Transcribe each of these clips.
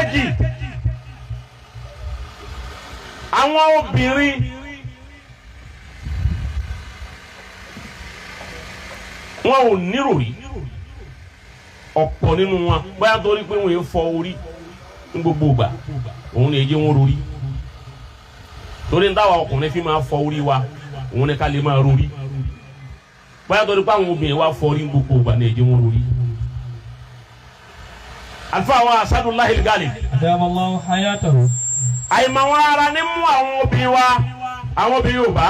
ẹlẹ́kejì àwọn obìnrin wọn ò níròrí ọ̀pọ̀ nínú wọn bóyá torí pé wọn yẹn fọ orí ní gbogbo ìgbà òun ni èjì wọn rori torí táwa ọkùnrin fi máa fọ orí wa òun ni ká lè máa rori bóyá torí pé àwọn obìnrin wa fọ orí ní gbogbo ìgbà ní èjì wọn rori. Alfa wa Asadullahi Al-Ghalib adamallahu hayatahu. àìmọ̀ wọn ara ní mú àwọn obìnrin wa àwọn obìnrin Yorùbá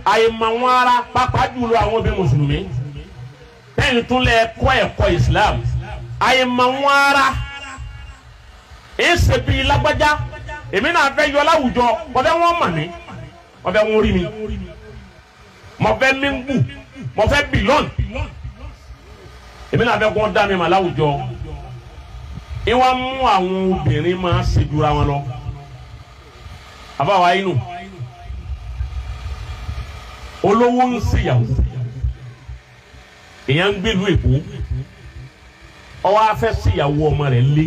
àìmọ̀ wọn ara pàápàá jùlọ àwọn obìnrin mùsùlùmí lẹ́yìn tún lẹ kọ́ ẹ̀kọ́ Islam àìmọ̀ wọn ara èsè bíi lágbájá èmi náà fẹ́ yọ láwùjọ ọ̀fẹ́ wọn mọ̀ mí ọ̀fẹ́ wọn rí mi mo fẹ́ míngù mo fẹ́ bìlọ́n èmi náà fẹ́ kọ́ dá mi mà láwùjọ ìwà mú àwọn obìnrin máa ṣe jura wọn lọ àbáwá inú olówó ń ṣèyàwó èèyàn ń gbèlú Èkó ọwọ́ afẹ́ ṣèyàwó ọmọ rẹ̀ lé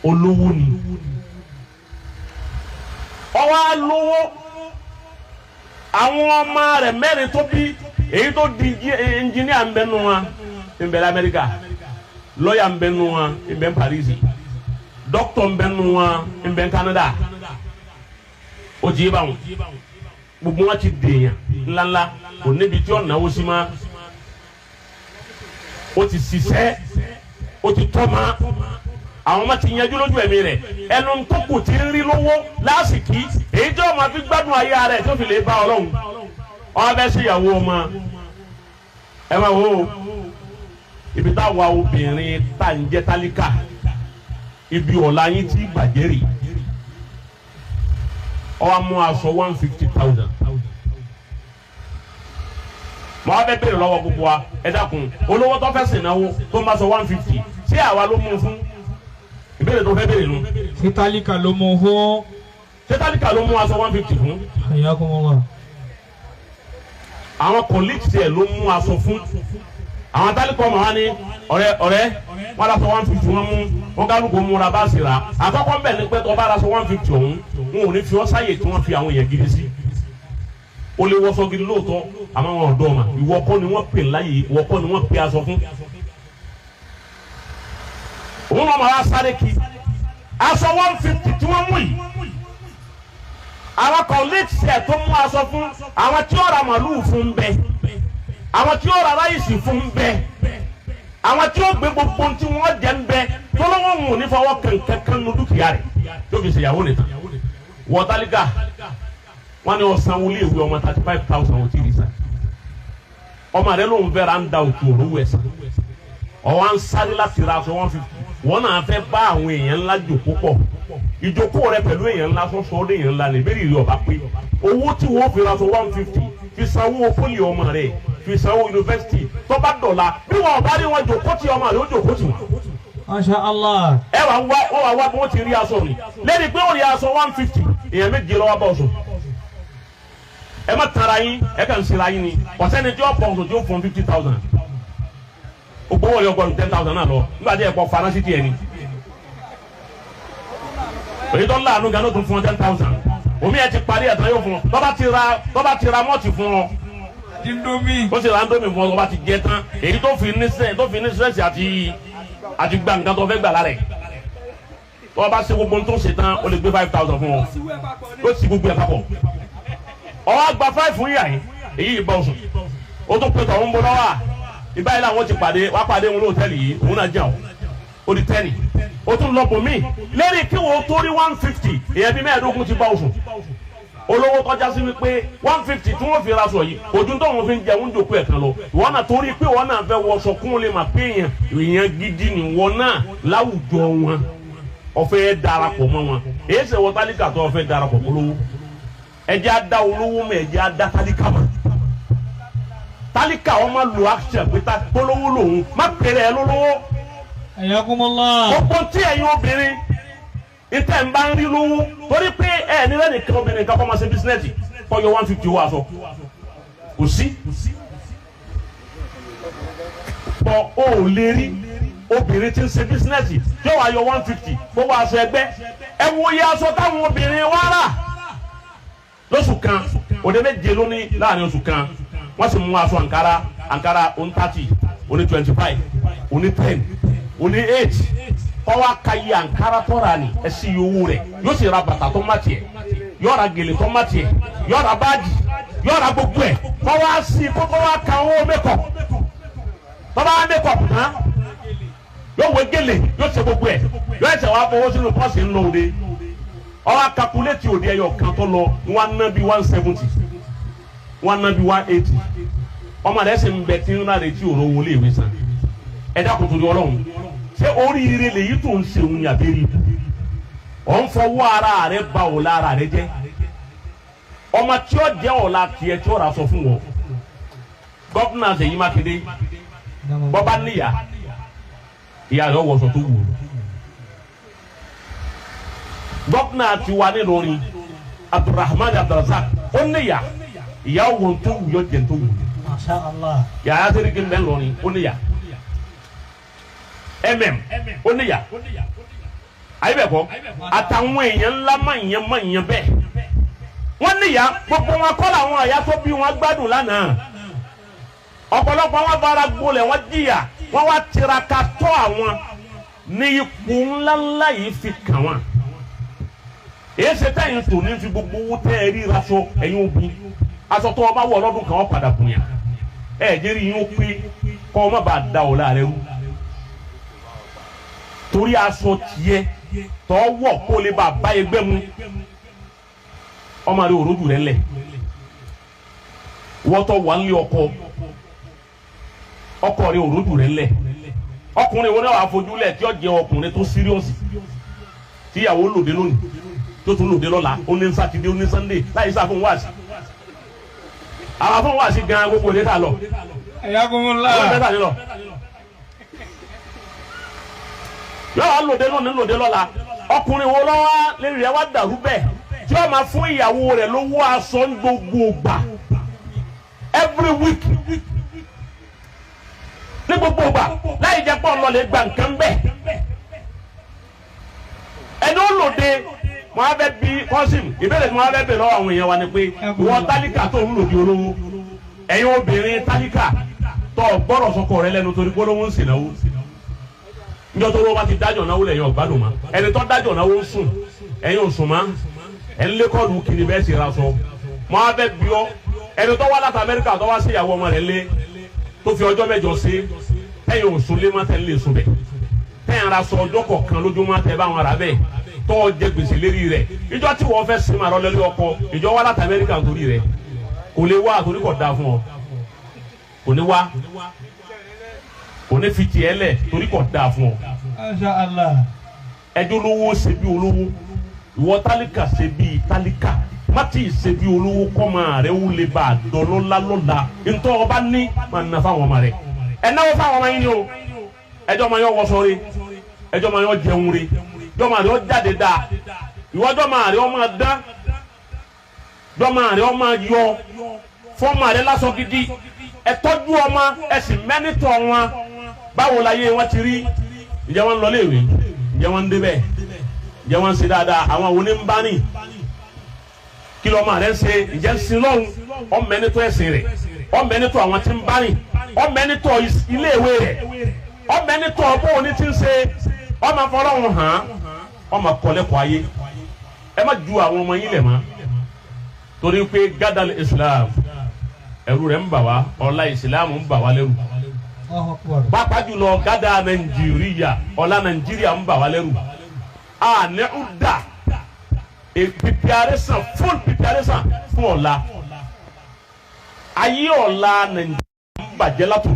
olówó ni ọwọ́ alówó àwọn ọmọ rẹ̀ mẹ́rin tó bí èyí tó di ẹnjìníà ń bẹ nù wọn ń bẹ l'Amẹ́ríkà lọ́yà ń bẹ nù wọn ń bẹ Paris dókítà ń bẹ nù wọn ń bẹ Canada ó jí báwọn gbogbo wọn ti dèèyàn ńláńlá kò níbi tí ó náwó sí ma ó ti ṣiṣẹ́ ó ti tọ́ ma àwọn ọmọ ti yanjú lójú ẹ̀mí rẹ̀ ẹnu tó kù ti ń rí lówó lásìkò èyí tí ọmọ fi gbádùn ayé rẹ̀ tó fi lè bá Ọlọ́run ọmọ bẹ́ẹ̀ sí ìyàwó ọmọ ẹ máa wo ibi táwa obìnrin tá ń jẹ́ tálíkà ibi ọ̀la yín tí gbàjẹ́ rè ọwọ́ mú aṣọ 150,000 mọ abẹ bèrè lọ́wọ́ gbogbo wa ẹ dákun olówó tó fẹ́ sìn náwó tó máa sọ 150 ṣé àwa ló mú un fún ìbéèrè tó fẹ́ bèrè nu. ṣé tálíkà ló mú un fún. ṣé tálíkà ló mú aṣọ 150 fún. Hayyakumullah. àwọn colleagues ẹ ló mú aṣọ fún àwọn tálíkà ọmọ wa ní ọ̀rẹ́ wọn lọ sọ 150 wọn mú wọn kálukú múra bá sì rà àkọ́kọ́ mbẹ ní pẹ tó bá lọ sọ 150 ọ̀hún wọn ò ní fi ọ sáyè tí wọn fi àwọn yẹn gidi sí o lè wọṣọ gidi lóòótọ́ àmọ́ wọn ọ̀dọ́ ma ìwọ kọ́ ni wọ́n pè láyè ìwọ kọ́ ni wọ́n pè aṣọ fún. òun náà máa sáré kí aṣọ 150 tí wọ́n mú yìí àwọn colleagues ẹ̀ tó mú aṣọ fún àwọn tí ó ra màlúù fún bẹ́ẹ̀ àwọn tí ó ra ráìsì fún bẹ́ẹ̀ àwọn tí ó gbé gbogbo tí wọ́n jẹ́ ń bẹ́ẹ̀ tó lọ́wọ́ wọn ò ní fọwọ́ kankan nu dúkìá rẹ̀ tó fi ṣèyàwó nìkan wọ́n tálíkà wọ́n ní ọ̀sán wọlé ìwé ọmọ 35,000 ò tí ì rí sa ọmọ rẹ ló ń fẹ́ ra ń da òtún òróró ẹ̀ sàn ọwọ́ à ń sáré láti ra aṣọ 150 wọ́n náà fẹ́ bá àwọn èèyàn ńlá jòkó pọ̀ ìjókòó rẹ pẹ̀lú èèyàn ńlá sọ́sọ́ ọdẹ èèyàn ńlá ní bẹ́ẹ̀ rí ọba pé owó tí wọ́n fi ra aṣọ 150 fi sanwó fólì ọmọ rẹ fi sanwó yunifásitì tó bá dọ̀la bí wọn bá rí wọn jòkó tí ọmọ rẹ ó jòkó tì wọn. Masha Allah. ẹ wà wá bí wọ́n ti rí aṣọ rẹ lẹ́ni pé ó rí aṣọ 150 èèyàn méje lọ́wọ́ bá ọ̀ṣọ́ ẹ má tara yín ẹ kàn sí ra yín ni ọ̀sẹ́ni tí ó pọ̀ ọ̀sọ̀ tí ó fún 50,000 ògbó wọlé ọgbọ̀n 10,000 náà lọ nígbà tí ẹ pọ̀ faransé tiẹ̀ ni èyí tó ń láàánú gan ló tún fún ọ 10,000 omi ẹ ti parí ẹ̀ tán yóò fún ọ tọ́ba ti ra mọ́ọ̀tì fún ọ ó ti ra ndómi fún ọ tọ́ba ti jẹ tán èyí tó fi ní sẹ́ẹ̀sì àti gba nǹkan tó fẹ́ gbà lára ẹ̀ tọ́ba ṣe gbogbo tó ṣe tán ó lè gbé 5,000 fún ọ ó sì gbogbo ẹ̀ papọ̀ ọwọ́ àgbà 5 fún yà yín èyí ìbọn sùn ó tún pè tọ̀ ń bọ́ lọ́wọ́ ìbáyìí làwọn ti pàdé wá pàdé wọn lóòtẹ́ẹ̀lì yìí òun náà jẹun ó di 10 ó tún lọ bò mí lẹ́rìí kí wọ́n tó rí 150 èyàn bíi mẹ́ẹ̀ẹ́dógún ti bá oṣù olówó tọ́já sí wípé 150 tí wọ́n fi ra sọ yìí ojú tó wọn fi ń jẹun jòkó ẹ̀ kan lọ ìwọ náà torí pé ìwọ náà fẹ́ wọṣọ kún lè mà pé èèyàn gidi ni ìwọ náà láwùjọ wọn ọ̀fẹ́ darapọ̀ mọ́ wọn èyí ṣe wọ tálíkà tó ọ̀fẹ́ darapọ̀ mọ́ lówó ẹjẹ́ á dá olówó mọ́ ẹjẹ́ á dá tálíkà mọ́ tálíkà wọn máa lo action pé tá polówó lòun má pèrè ẹ lólówó. Hayyakumullah. gbogbo tí ẹ̀yin obìnrin ìtẹ̀ ń bá ń rí lówó torí pé ẹ nílẹ̀ nìkan obìnrin kan kọ́ máa ṣe bísínẹ́sì kọ́ yọ 150 owó aṣọ kò sí. bọ̀ o ò lè rí obìnrin tí ń ṣe bísínẹ́sì tí ó wà yọ 150 gbogbo aṣọ ẹgbẹ́ ẹ wo iye aṣọ táwọn obìnrin wá rà lóṣù kan òde méje lóní láàrin oṣù kan wọ́n sì mú aṣọ àǹkárá oní 30 oní 25 oní 10 oní 8 ọwọ́ akayi àǹkárá tọ́ra ni ẹ sì yọ owó rẹ̀ yóò sì ra bàtà tó má tiẹ̀ yóò ra gèlè tó má tiẹ̀ yóò ra báàgì yóò ra gbogbo ẹ̀ fọwọ́ sí fọwọ́ ka owó mẹ́kọ̀ tọ́ba mẹ́kọ̀ tán yóò wé gèlè yóò ṣe gbogbo ẹ̀ yóò ẹsẹ̀ wá fọwọ́ sínú pọ́ọ̀sì ńlọ òde ọwọ́ akakuléètì òde ẹyọ kan tó lọ wọn ná bí 170 wọn ná bí 180 ọmọ rẹ̀ sì ń bẹ tí ń rà rẹ̀ tí òrò wọlé ìwé san ẹ̀dá kò torí Ọlọ́run ṣé oríire lèyí tó ń ṣe òun yàbẹ̀rẹ̀ ọ̀ ń fọwọ́ ara rẹ̀ ba ọ̀la ara rẹ̀ jẹ́ ọmọ tí ó jẹ́ ọ̀la tiẹ̀ tí ó rà sọ fún wọn gọ́fúnà Ṣèyí Mákindé bọ́bá níyà ìyá rẹ̀ wọ̀ṣọ tó wù ú gọ́fúnà ti wà nínú orin Abdulrahman Abdulrazak ó níyà ìyá wọn tó wù yọ jẹ tó wù Masha Allah. yàrá sẹ́ríkì ń bẹ́ lọ́rin ó níyà ó níyà ayé bẹ̀ kọ́ àtàwọn èèyàn ńlá má ìyẹn bẹ́ẹ̀ wọ́n níyà gbogbo wọn kọ́ làwọn àyà tó bí wọn gbádùn lánàá ọ̀pọ̀lọpọ̀ wọn bára gbolẹ̀ wọn jìyà wọn wá tiraka tọ́ àwọn ní ipò ńláńlá yìí fi kàn wọn èyí ṣe táyìn tò ní fi gbogbo owó tẹ́ ẹ rí aṣọ ẹ̀yin òbí aṣọ tó o bá wọ̀ lọ́dún kan wọ́n padà bùn yà ẹ̀ jẹ́rìí yín ó pé kọ́ ọ má bàa da ọ̀la rẹ rú torí aṣọ tiẹ̀ tọ́ wọ̀ kó lè bá bá ẹgbẹ́ mu ọmọ rẹ òrojú rẹ lẹ̀ wọ́tọ̀ wà ń lé ọkọ rẹ òrojú rẹ lẹ̀ ọkùnrin wọn náà wà fojú lẹ̀ tí ó jẹ́ ọkùnrin tó síríọ̀sì tíyàwó lòdì lónìí tó tún lòdì lọ́la ó ní sátidé ó ní sànńdé láyé sá fún wáàsí àwọn fún wáàsí gan gbogbo ìdẹ́ta lọ Ayakumullah. yóò wá lòdì lónìí lòdì lọ́la ọkùnrin wo lọ́wọ́ lérí rẹ wá dàrú bẹ́ẹ̀ tí ó máa fún ìyàwó rẹ̀ lówó aṣọ ń gbogbo gbà every week ní gbogbo gbà láì jẹ́ pọ̀ lọ́lẹ̀ gbà nǹkan bẹ́ẹ̀ ẹni ó lòdì mo á fẹ́ bí kọ́sìm ìbéèrè tí mo á fẹ́ bèèrè lọ́wọ́ àwọn èèyàn wa ni pé wọ́n tálíkà tó ń lòdì olówó ẹ̀yin obìnrin tálíkà tó gbọ́dọ̀ sọkọ rẹ lẹ́nu torí polówó ń sìnáwó níjọ́ tó lówó bá ti dájọ́ náwó lẹ́yìn ọ̀gbádùn ma ẹni tó dájọ́ náwó ń sùn ẹ̀yin ò sùn ma ẹni lẹ́kọ̀ọ́dù kiri bẹ́ẹ̀ sì ra sọ mo á fẹ́ bí ọ ẹni tó wá láti Amẹ́ríkà tó wá sí ìyàwó ọmọ rẹ̀ lé tó fi ọjọ́ mẹ́jọ sí ẹ̀yin ò sùn lé má tẹ̀ ń lè sùn bẹ̀ tẹ̀yìn ra sọ ọjọ́ kọ̀ọ̀kan lójúmọ́ tẹ̀ bá wọn rà bẹ́ẹ̀ tó jẹ gbèsè lérí rẹ̀ ìjọ tí wọ́n fẹ́ sinmi àrọ́ lẹ́lẹ́ ọkọ ìjọ wá láti Amẹ́ríkà nítorí rẹ̀ kò lè wá àtòrí kò dáa fún ọ kò ní wá kò ní fi tiẹ̀ lẹ̀ torí kò dáa fún ọ. Masha Allah. ẹjọ́ olówó ṣe bí olówó ìwọ tálíkà ṣe bí tálíkà má tí ì ṣe bí olówó kọ́ máa rẹ̀ ó lè bá a dán lọ́la ntọ́ ọba ní máa ná fáwọn ọmọ rẹ̀ ẹ̀ náwó fáwọn ọmọ yín ni o ẹjọ́ máa yọ wọṣọ rẹ̀ ẹjọ́ máa yọ jẹun rẹ̀ jọ́ máa rẹ̀ ọ jáde dáa ìwọ jọ́ máa rẹ̀ ọ máa dán jọ́ máa rẹ̀ ọ máa yọ fọ́ọ̀mù rẹ̀ lásán gidi ẹ tọ́jú ọmọ ẹ sì mẹ́nitọ̀ wọn báwo la yé wọn ti rí ǹjẹ́ wọ́n ń lọ léèwé ǹjẹ́ wọ́n ń débẹ̀ ǹjẹ́ wọ́n ń ṣe dáadáa àwọn òní ń bá ní kí lọ́mọ rẹ̀ ń ṣe ǹjẹ́ ń sin lọ́hùn ọ mẹ́nitọ̀ ẹ̀sìn rẹ̀ ọ mẹ́nitọ̀ àwọn tí ń bá ní ọ mẹ́nitọ̀ iléèwé rẹ̀ ọ mẹ́nitọ̀ bóun ní ti ń ṣe ọ máa fọlọ́hùn hàn ọ máa kọ́ lẹ́kọ̀ọ́ ayé ẹ má ju àwọn ọmọ yín lẹ̀ mọ́ torí pé gádàlì Islam ẹ̀rù rẹ̀ ń bà wá ọlá ìsìlámù ń bà wá lẹ́rù pàápàá jùlọ gádà Nàìjíríà ọlá Nàìjíríà ń bà wá lẹ́rù àní ọ̀dà preparation full preparation fún ọ̀la ayé ọ̀la Nàìjíríà ń bàjẹ́ látò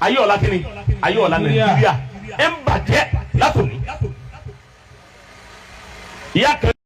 ayé ọ̀la kíni ayé ọ̀la Nàìjíríà ń bàjẹ́ látò ní ìyá kan.